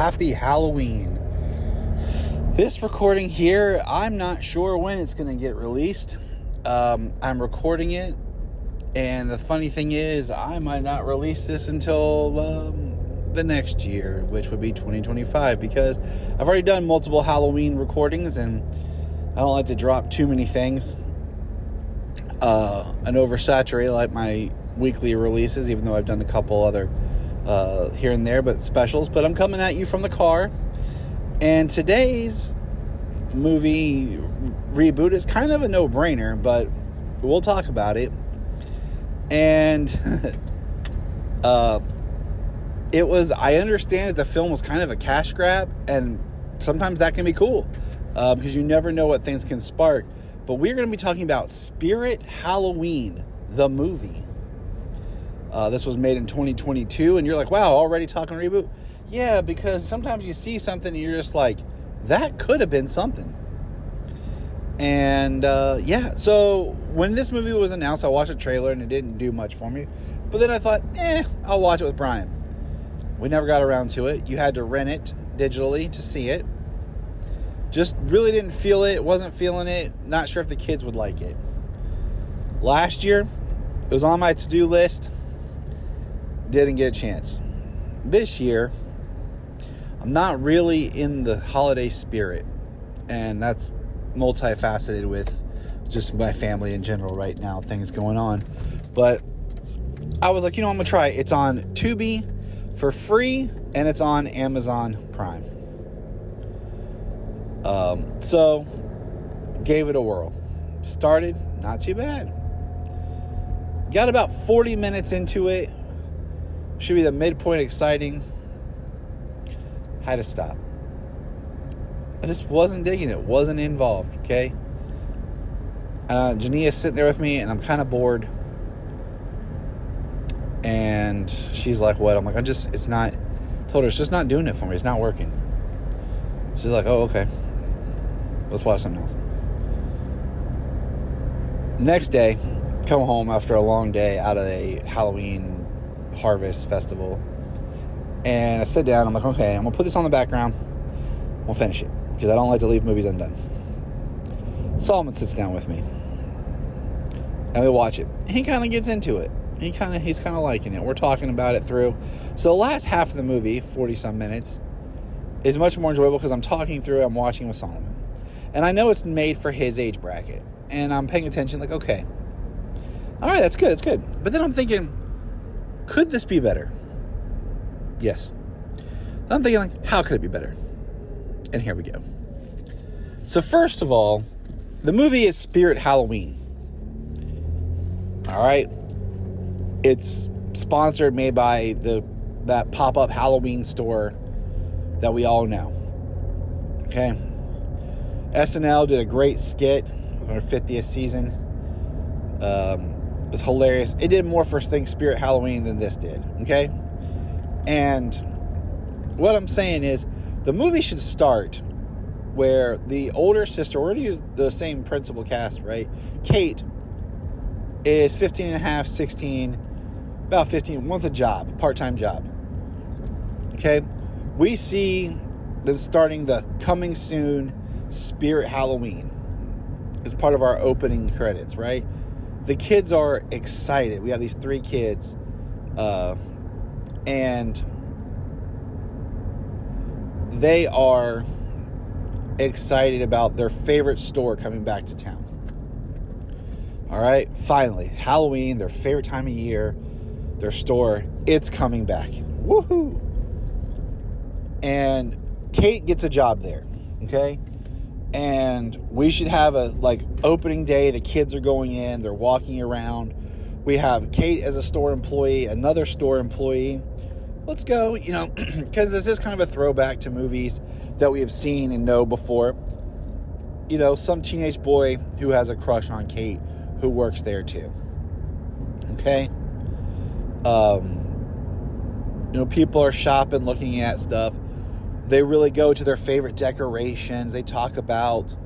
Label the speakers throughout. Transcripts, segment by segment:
Speaker 1: Happy Halloween. This recording here, I'm not sure when it's going to get released. I'm recording it, and the funny thing is, I might not release this until the next year, which would be 2025, because I've already done multiple Halloween recordings, and I don't like to drop too many things and oversaturate like my weekly releases, even though I've done a couple other here and there, but specials. But I'm coming at you from the car, and today's movie reboot is kind of a no-brainer, but we'll talk about it. And I understand that the film was kind of a cash grab, and sometimes that can be cool because you never know what things can spark. But we're going to be talking about Spirit Halloween, the movie. This was made in 2022, and you're like, wow, already talking reboot? Yeah, because sometimes you see something and you're just like, that could have been something. And so when this movie was announced, I watched a trailer and it didn't do much for me. But then I thought, I'll watch it with Brian. We never got around to it. You had to rent it digitally to see it. Just really didn't feel it. Wasn't feeling it. Not sure if the kids would like it. Last year, it was on my to-do list. Didn't get a chance. This year, I'm not really in the holiday spirit. And that's multifaceted with just my family in general right now. Things going on. But I was like, I'm going to try it. It's on Tubi for free. And it's on Amazon Prime. So, gave it a whirl. Started, not too bad. Got about 40 minutes into it. Should be the midpoint exciting. Had to stop. I just wasn't digging it. Wasn't involved, okay? Jania's sitting there with me, and I'm kind of bored. And she's like, what? I'm like, told her it's just not doing it for me. It's not working. She's like, oh, okay. Let's watch something else. Next day, come home after a long day out of a Halloween harvest festival. And I sit down. I'm like, okay, I'm going to put this on the background. We'll finish it. Because I don't like to leave movies undone. Solomon sits down with me. And we watch it. He kind of gets into it. He's kind of liking it. We're talking about it through. So the last half of the movie, 40-some minutes, is much more enjoyable because I'm talking through it. I'm watching with Solomon. And I know it's made for his age bracket. And I'm paying attention like, okay. All right, that's good. But then I'm thinking, could this be better? Yes. And I'm thinking, like, how could it be better? And here we go. So first of all, the movie is Spirit Halloween. All right. It's sponsored, made by that pop-up Halloween store that we all know. Okay. SNL did a great skit on their 50th season. It was hilarious. It did more for Spirit Halloween than this did. Okay. And what I'm saying is, the movie should start where the older sister, we're going to use the same principal cast, right? Kate is 15 and a half, 16, about 15, wants a job, part-time job. Okay? We see them starting the coming soon Spirit Halloween as part of our opening credits, right? The kids are excited. We have these 3 kids, and they are excited about their favorite store coming back to town. All right, finally, Halloween, their favorite time of year, their store, it's coming back. Woohoo! And Kate gets a job there, okay? And we should have a, opening day. The kids are going in, they're walking around. We have Kate as a store employee, another store employee. Let's go, because this is kind of a throwback to movies that we have seen and know before. Some teenage boy who has a crush on Kate who works there too. Okay? People are shopping, looking at stuff. They really go to their favorite decorations. They talk about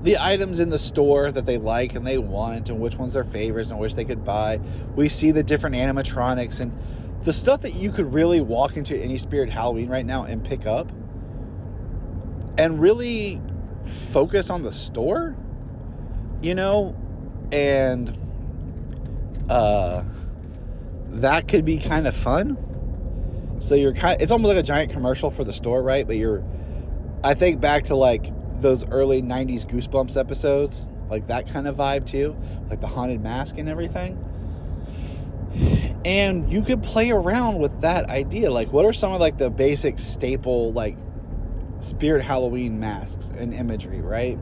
Speaker 1: the items in the store that they like and they want and which ones their favorites and which they could buy. We see the different animatronics, and the stuff that you could really walk into any Spirit Halloween right now and pick up and really focus on the store, you know, and that could be kind of fun. So it's almost like a giant commercial for the store, right? But I think back to like those early 90s Goosebumps episodes, like that kind of vibe too, like the haunted mask and everything. And you could play around with that idea. Like, what are some of like the basic staple like Spirit Halloween masks and imagery, right?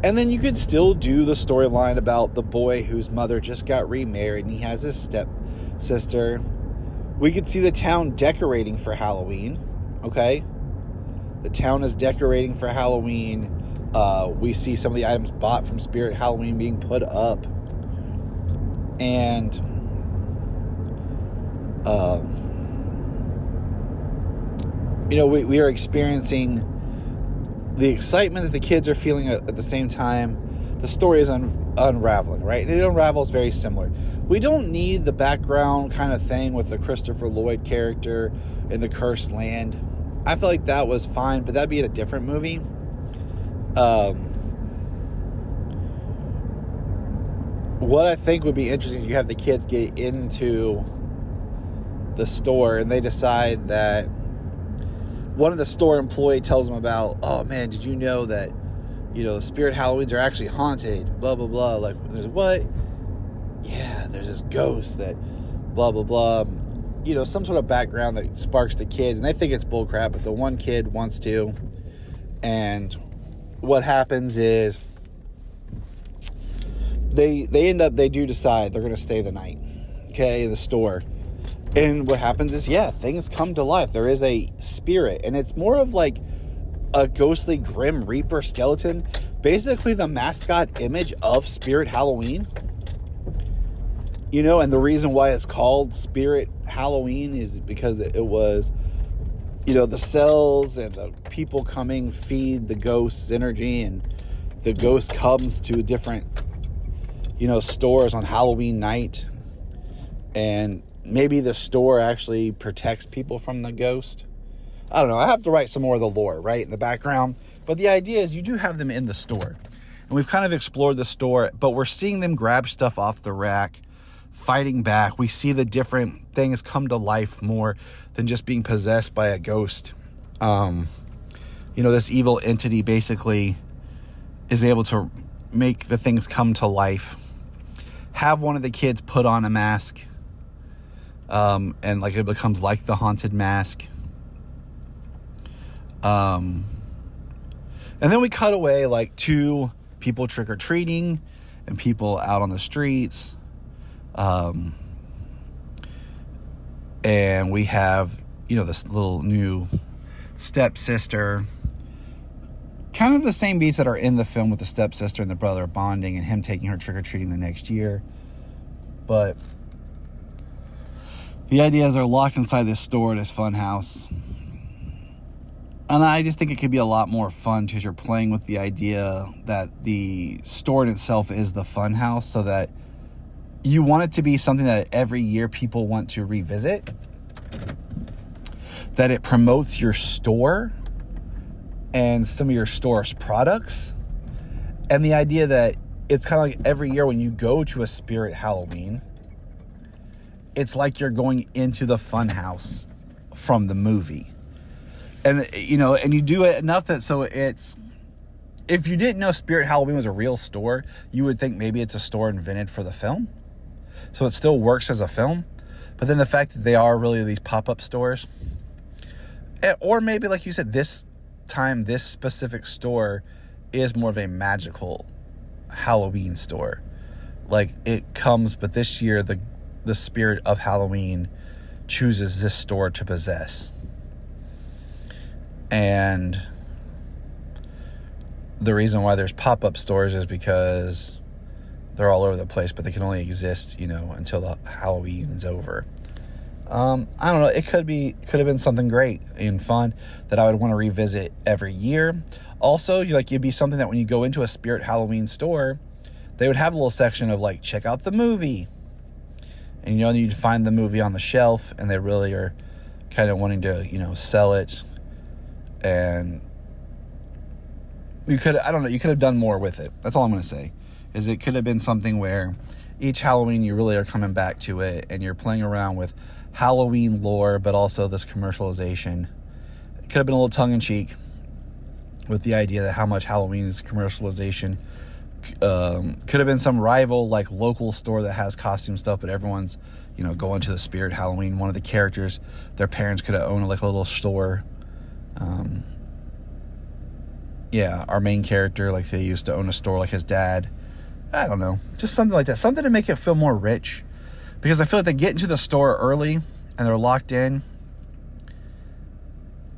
Speaker 1: And then you could still do the storyline about the boy whose mother just got remarried and he has his stepsister. We could see the town decorating for Halloween, okay? The town is decorating for Halloween. We see some of the items bought from Spirit Halloween being put up. And you know, we are experiencing the excitement that the kids are feeling at the same time. The story is unraveling, right? And it unravels very similar. We don't need the background kind of thing with the Christopher Lloyd character in the Cursed Land. I feel like that was fine, but that'd be in a different movie. What I think would be interesting is you have the kids get into the store and they decide that one of the store employee tells them about, oh man, did you know that, you know, Spirit Halloweens are actually haunted, blah, blah, blah. Like, there's what? Yeah, there's this ghost that blah, blah, blah. You know, some sort of background that sparks the kids. And they think it's bullcrap, but the one kid wants to. And what happens is they do decide they're going to stay the night, okay, in the store. And what happens is, yeah, things come to life. There is a spirit, and it's more of like a ghostly Grim Reaper skeleton, basically the mascot image of Spirit Halloween. You know, and the reason why it's called Spirit Halloween is because it was, you know, the cells and the people coming feed the ghost's energy, and the ghost comes to different, you know, stores on Halloween night, and maybe the store actually protects people from the ghost. I don't know. I have to write some more of the lore, right, in the background. But the idea is you do have them in the store. And we've kind of explored the store, but we're seeing them grab stuff off the rack, fighting back. We see the different things come to life more than just being possessed by a ghost. You know, this evil entity basically is able to make the things come to life. Have one of the kids put on a mask. And like it becomes like the haunted mask. And then we cut away like to people trick-or-treating and people out on the streets. And we have, you know, this little new stepsister. Kind of the same beats that are in the film with the stepsister and the brother bonding and him taking her trick-or-treating the next year. But the idea is they're locked inside this store, this fun house. And I just think it could be a lot more fun because you're playing with the idea that the store in itself is the fun house, so that you want it to be something that every year people want to revisit. That it promotes your store and some of your store's products. And the idea that it's kind of like every year when you go to a Spirit Halloween, it's like you're going into the fun house from the movie. And, you know, and you do it enough that so it's, if you didn't know Spirit Halloween was a real store, you would think maybe it's a store invented for the film. So it still works as a film. But then the fact that they are really these pop-up stores, or maybe like you said, this time, this specific store is more of a magical Halloween store. Like it comes, but this year the spirit of Halloween chooses this store to possess. And the reason why there's pop-up stores is because they're all over the place, but they can only exist, you know, until the Halloween's over. I don't know. It could have been something great and fun that I would want to revisit every year. Also, it'd be something that when you go into a Spirit Halloween store, they would have a little section of like, check out the movie. and you'd find the movie on the shelf, and they really are kind of wanting to, sell it. And you could have done more with it. That's all I'm going to say, is it could have been something where each Halloween you really are coming back to it, and you're playing around with Halloween lore, but also this commercialization. It could have been a little tongue-in-cheek with the idea that how much Halloween is commercialization. Could have been some rival, like, local store that has costume stuff, but everyone's, going to the Spirit Halloween. One of the characters, their parents could have owned, like, a little store. Our main character, like, they used to own a store, like his dad. I don't know. Just something like that. Something to make it feel more rich. Because I feel like they get into the store early, and they're locked in.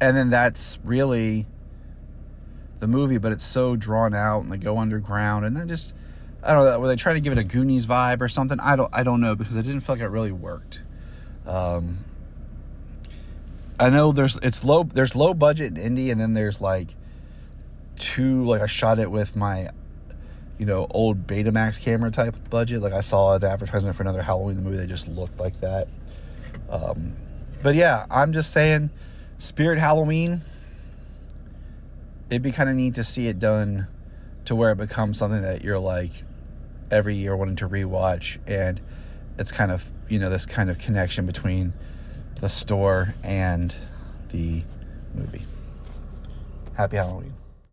Speaker 1: And then that's really the movie, but it's so drawn out, and they go underground, and then just, I don't know, were they trying to give it a Goonies vibe or something? I don't know, because it didn't feel like it really worked. I know there's low budget indie, and then there's like I shot it with my old Betamax camera type budget. Like, I saw an advertisement for another Halloween movie that just looked like that. But yeah, I'm just saying, Spirit Halloween, it'd be kind of neat to see it done to where it becomes something that you're like every year wanting to rewatch, and it's kind of, this kind of connection between the store and the movie. Happy Halloween.